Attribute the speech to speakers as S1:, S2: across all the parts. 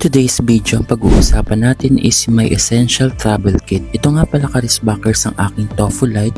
S1: today's video, ang pag-uusapan natin is my essential travel kit. Ito nga pala Karisbackers ang aking Tofu Light.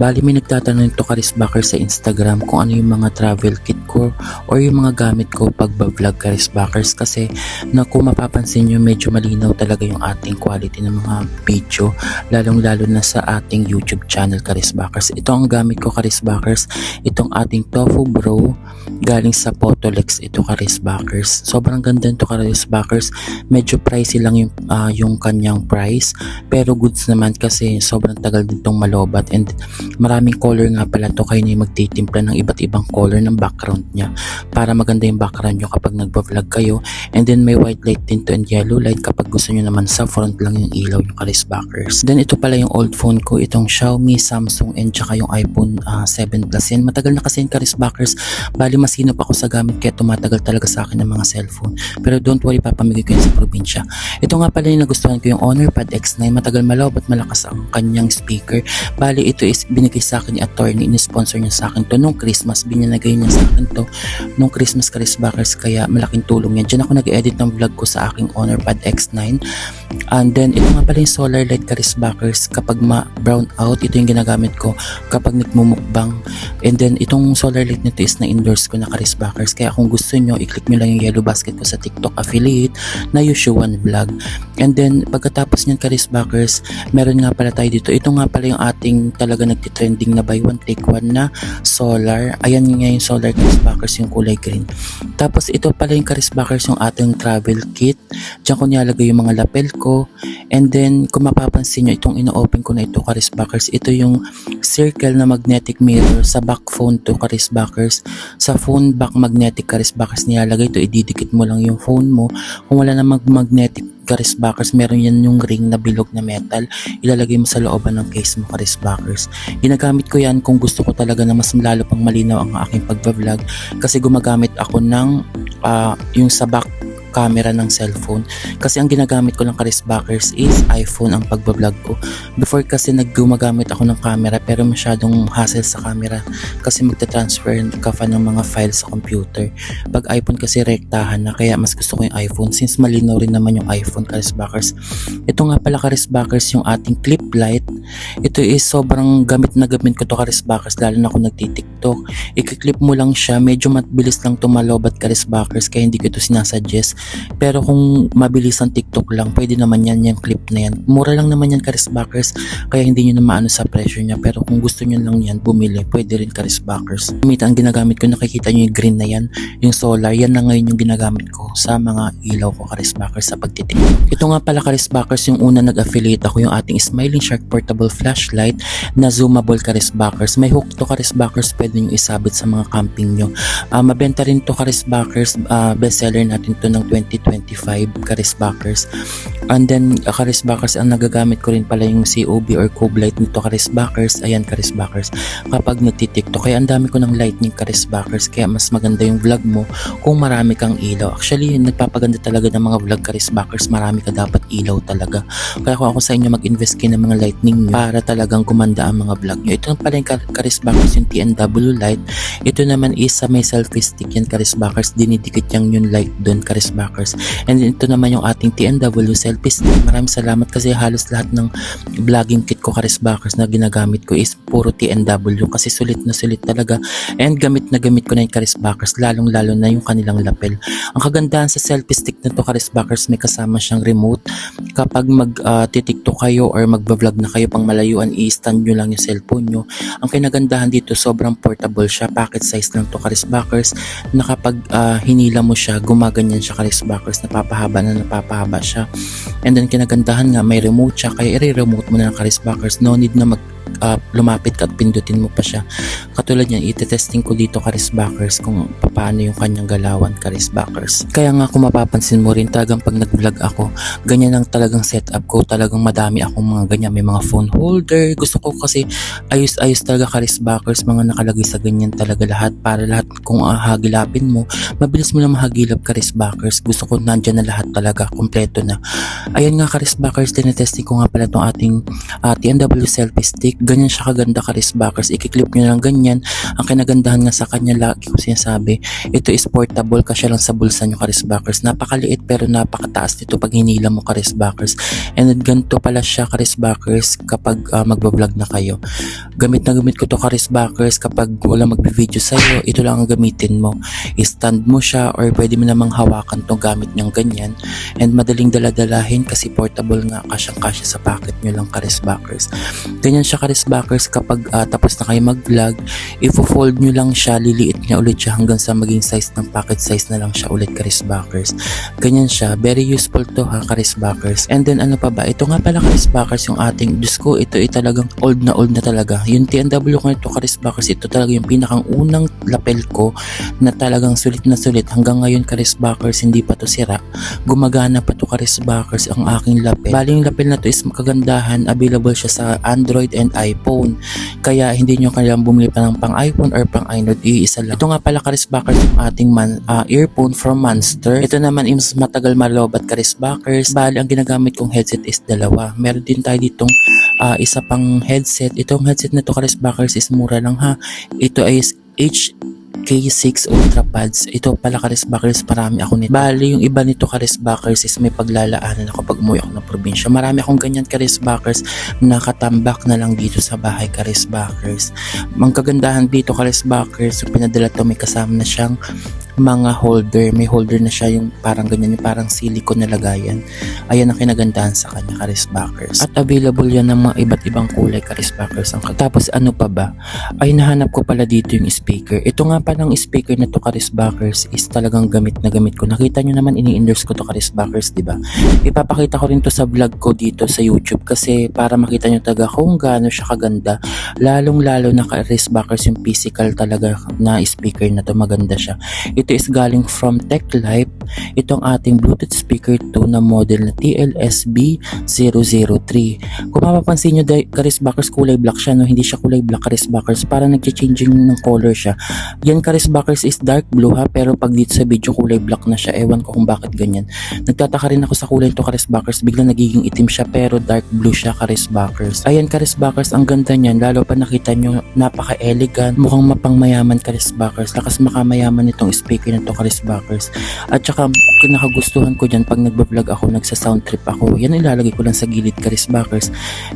S1: Bali may nagtatanong ito Karisbackers sa Instagram kung ano yung mga travel kit ko or yung mga gamit ko pag vlog Karisbackers, kasi na kung mapapansin nyo medyo malinaw talaga yung ating quality ng mga video, lalong lalo na sa ating YouTube channel Karisbackers. Ito ang gamit ko Karisbackers, itong ating Tofu Bro galing sa Photolex ito Karisbackers. Sobrang ganda nito Karisbackers. Medyo pricey lang yung kanyang price, pero goods naman kasi sobrang tagal din itong malobat, and maraming color nga pala to, kayo na yung magtitimpla ng iba't ibang color ng background niya para maganda yung background nyo kapag nagba-vlog kayo. And then may white light din to and yellow light kapag gusto nyo naman sa front lang yung ilaw yung Karisbackers. Then ito pala yung old phone ko, itong Xiaomi, Samsung, and tsaka yung iPhone 7 Plus. Yan, matagal na kasi yung Karisbackers. Bali masinop ako sa gamit kaya tumatagal talaga sa akin ng mga cellphone. Pero don't worry, papamigay ko yun sa probinsya. Ito nga pala yung nagustuhan ko, yung Honor Pad X9. Matagal malawbat, malakas ang kanyang speaker. Bali ito is binigay sa akin ni attorney, in-sponsor niya sa akin to nung Christmas. Binilagay niya sa akin to nung Christmas Karisbackers, kaya malaking tulong yan. Diyan ako nag-edit ng vlog ko sa aking Honor Pad X9. And then ito nga pala yung solar light Karisbackers, kapag ma-brown out, ito yung ginagamit ko kapag nagmumukbang. And then itong solar light nito is na-endorse ko na Karisbackers, kaya kung gusto nyo, i-click nyo lang yung yellow basket ko sa TikTok affiliate na Yushuan Vlog. And then pagkatapos nyan Karisbackers, meron nga pala tayo dito. Ito nga pala yung ating talaga nagtitrending na buy one take one na solar. Ayan nga yung solar Karisbackers, yung kulay green. Tapos ito pala yung Karisbackers, yung ating travel kit. Diyan ko nilalagay yung mga lapel ko. And then kung mapapansin nyo, itong ino-open ko na ito Karisbackers, ito yung circle na magnetic mirror sa back phone to Karisbackers. Sa phone back magnetic Karisbackers nilalagay ito, ididikit mo lang yung phone mo. Kung wala na magnetic Karisbackers, meron yan yung ring na bilog na metal, ilalagay mo sa looban ng case mo Karisbackers. Ginagamit ko yan kung gusto ko talaga na mas lalo pang malinaw ang aking pagbablog, kasi gumagamit ako ng yung sa back camera ng cellphone, kasi ang ginagamit ko ng Karisbackers is iPhone ang pagbablog ko. Before kasi gumagamit ako ng camera, pero masyadong hassle sa camera kasi magta-transfer ka pa ng mga files sa computer. Pag iPhone kasi rektahan na, kaya mas gusto ko yung iPhone since malinaw rin naman yung iPhone Karisbackers. Ito nga pala Karisbackers yung ating clip light. Ito is sobrang gamit na gamit ko to Karisbackers, lalo na kung nagti-TikTok. I-clip mo lang siya, medyo mabilis lang tumalobat Karisbackers, kaya hindi ko ito sinasuggest. Pero kung mabilis ang TikTok lang, pwede naman yan, yung clip na yan. Mura lang naman yan Karisbackers, kaya hindi nyo na maano sa pressure niya. Pero kung gusto nyo lang yan bumili, pwede rin Karisbackers. Ang ginagamit ko, nakikita nyo yung green na yan, yung solar, yan na ngayon yung ginagamit ko sa mga ilaw ko Karisbackers sa pagtitiktok. Ito nga pala Karisbackers, yung una nag-affiliate ako, yung ating Smiling Shark portable flashlight na zoomable Karisbackers. May hook to Karisbackers, pwede nyo isabit sa mga camping nyo. Mabenta rin to Karisbackers, bestseller natin to ng 2025 Karisbackers. And then Karisbackers, ang nagagamit ko rin pala yung COB or Cove light nito Karisbackers. Ayan Karisbackers, kapag nagtitiktok, kaya ang dami ko ng lightning Karisbackers, kaya mas maganda yung vlog mo kung marami kang ilaw. Actually nagpapaganda talaga ng mga vlog Karisbackers, marami ka dapat ilaw talaga. Kaya kung ako sa inyo, mag-invest kayo ng mga lightning nyo para talagang gumanda ang mga vlog nyo. Ito pala yung Karisbackers, yung TNW light. Ito naman is sa may selfie stick yan Karisbackers, dinidikit yung light doon Karisbackers. And ito naman yung ating TNW selfie stick. Maraming salamat kasi halos lahat ng vlogging kit ko Karisbackers na ginagamit ko is puro TNW, kasi sulit na sulit talaga, and gamit na gamit ko na yung Karisbackers, lalong lalo na yung kanilang lapel. Ang kagandahan sa selfie stick na to Karisbackers, may kasama siyang remote. Kapag mag-tiktok kayo or magbablog na kayo pang malayuan, i-stand nyo lang yung cellphone nyo. Ang kinagandahan dito, sobrang portable siya, pocket size lang to Karisbackers, na kapag hinila mo siya, gumaganyan siya Karisbackers, napapahaba siya. And then kinagandahan nga, may remote siya, kaya i-remote mo na ng Karisbackers, no need na lumapit ka at pindutin mo pa siya. Katulad yan, ite-testing ko dito Karisbackers kung paano yung kanyang galawan Karisbackers. Kaya nga kung mapapansin mo rin, talagang pag nag-vlog ako, ganyan ang talagang setup ko. Talagang madami akong mga ganyan, may mga phone holder. Gusto ko kasi ayos talaga Karisbackers, mga nakalagay sa ganyan talaga lahat, para lahat kung hagilapin mo, mabilis mo lang mahagilap Karisbackers. Gusto ko nandyan na lahat talaga, kompleto na. Ayan nga Karisbackers, tinetesting ko nga pala itong ating TNW selfie stick. Ganyan siya kaganda Karisbakers. Ikiklip nyo lang ganyan. Ang kinagandahan nga sa kanya, lagi ko sinasabi, ito is portable kasi lang sa bulsa nyo Karisbakers. Napakaliit pero napakataas nito pag hinila mo Karisbakers. And then ganito pala siya Karisbakers kapag magbablog na kayo. Gamit na gamit ko to Karisbakers kapag wala magbi-video sa'yo, ito lang ang gamitin mo. I-stand mo siya or pwede mo namang hawakan tong gamit niyang ganyan. And madaling daladalahin kasi portable nga, kasyang-kasya sa pocket nyo lang Karisbakers. Ganyan siya Karisbakers kapag tapos na kayo mag-vlog, i-fold nyo lang siya, liliit niya ulit siya hanggang sa maging size ng pocket size na lang siya ulit Karisbakers. Ganyan siya, very useful to ha Karisbakers. And then ano pa ba, ito nga pala Karisbakers yung ating, Diyos ko, ito ay talagang old na talaga. Yung TNW ko nito Karisbakers, ito talaga yung pinakang unang lapel ko na talagang sulit na sulit. Hanggang ngayon Karisbakers, hindi pa to sira. Gumagana pa to Karisbakers ang aking lapel. Bali yung lapel na to is makagandahan, available siya sa Android and iPhone. Kaya hindi nyo kailangang bumili pa ng pang iPhone or pang Android, iisa lang. Ito nga pala Karisbakers yung ating earphone from Monster. Ito naman is matagal malobat Karisbakers. Bali ang ginagamit kong headset is dalawa. Meron din tayo ditong isa pang headset. Itong headset na to Karisbakers is mura lang ha. Ito ay HK6 Ultra Pads. Ito pala Karisbakers, marami ako nito. Bali yung iba nito Karisbakers is may paglalaanan ako pag umuwi ako ng probinsya. Marami akong ganyan Karisbakers, nakatambak na lang dito sa bahay Karisbakers. Ang kagandahan dito Karisbakers, yung pinadala to may kasama na siyang mga holder. May holder na siya yung parang ganyan, yung parang silicone na lagayan. Ayan ang kinagandahan sa kanya Karisbakers. At available yan ng mga iba't ibang kulay Karisbakers. Tapos ano pa ba? Ay nahanap ko pala dito yung speaker. Ito nga palang speaker na to Karisbakers is talagang gamit na gamit ko. Nakita nyo naman ini-endorse ko to Karisbakers, diba? Ipapakita ko rin to sa vlog ko dito sa YouTube kasi para makita nyo talaga kung gaano siya kaganda. Lalong lalo na Karisbakers yung physical talaga na speaker na to, maganda siya. Ito is galing from Tech Life. Itong ating Bluetooth speaker 2 na model na TLSB003. Kung mapapansin nyo Karisbakers, kulay black siya, no? Hindi siya kulay black Karisbakers, parang nag-changing ng color siya. Yan Karisbakers is dark blue ha, pero pag dito sa video kulay black na siya. Ewan ko kung bakit ganyan. Nagtataka rin ako sa kulay nito Karisbakers, biglang nagiging itim siya pero dark blue siya Karisbakers. Ayan Karisbakers, ang ganda niyan, lalo pa nakita nyo, napaka-elegant, mukhang mapangmayaman Karisbakers. Lakas makamayaman itong speaker na to Karisbakers. At saka kinakagustuhan ko dyan pag nagbablog ako, nagsa-sound trip ako, yan ilalagay ko lang sa gilid Karisbakers.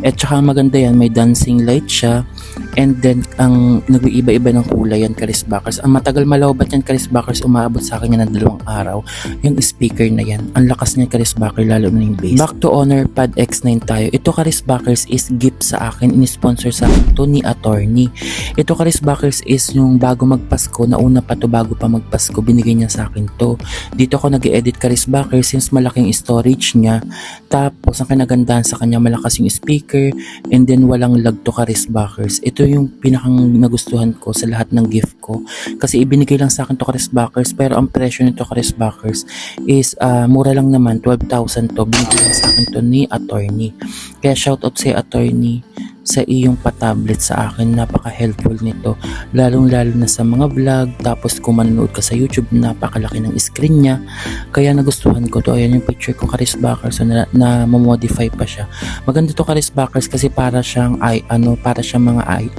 S1: At saka maganda yan, may dancing light siya, and then ang nag-iiba-iba ng kulay yan Karisbakers. Ang matagal malawbat yan Karisbakers, umaabot sa akin yan ng 2 araw yung speaker na yan. Ang lakas niya Karisbakers, lalo na yung bass. Back to Honor Pad X9 tayo. Ito Karisbakers is gift sa akin, in-sponsor sa akin to ni Attorney. Ito Karisbakers is yung bago magpasko, nauna pa to bago pa magpasko, binigay niya sa akin to. Dito ako nag-edit Karisbakers since malaking storage niya. Tapos ang kinagandahan sa kanya, malakas yung speaker, and then walang lag to Karisbakers. Ito yung pinakang nagustuhan ko sa lahat ng gift ko kasi ibinigay lang sa akin to Karisbakers, pero ang presyo nito Karisbakers is mura lang naman, 12,000 to. Binigay lang sa akin to ni Attorney. Kaya shoutout sa Attorney sa iyong pa-tablet sa akin, napaka-helpful nito, lalong-lalo na sa mga vlog. Tapos kung manonood ka sa YouTube, napakalaki ng screen niya, kaya nagustuhan ko to. Ayan yung picture ko Karisbakers, na modify pa siya. Maganda to Karisbakers kasi para siyang mga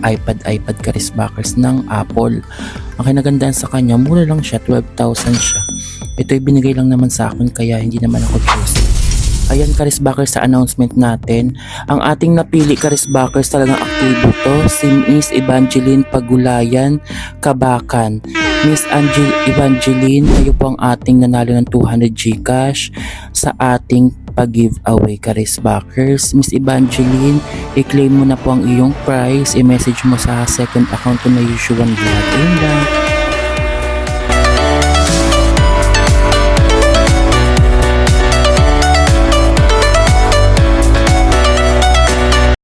S1: iPad Karisbakers ng Apple. Ang kinagandaan sa kanya, mura lang siya, 12,000 siya. Ito ay binigay lang naman sa akin, kaya hindi naman ako choosy. Ayan Karisbakers, sa announcement natin, ang ating napili Karisbakers, talagang aktibo to, si Miss Evangeline Pagulayan Kabakan. Miss Evangeline, kayo po ang ating nanalo ng 200 Gcash sa ating pag-giveaway Karisbakers. Miss Evangeline, i-claim mo na po ang iyong prize, i-message mo sa second account ko na Yusuan Vlog. Ayun lang.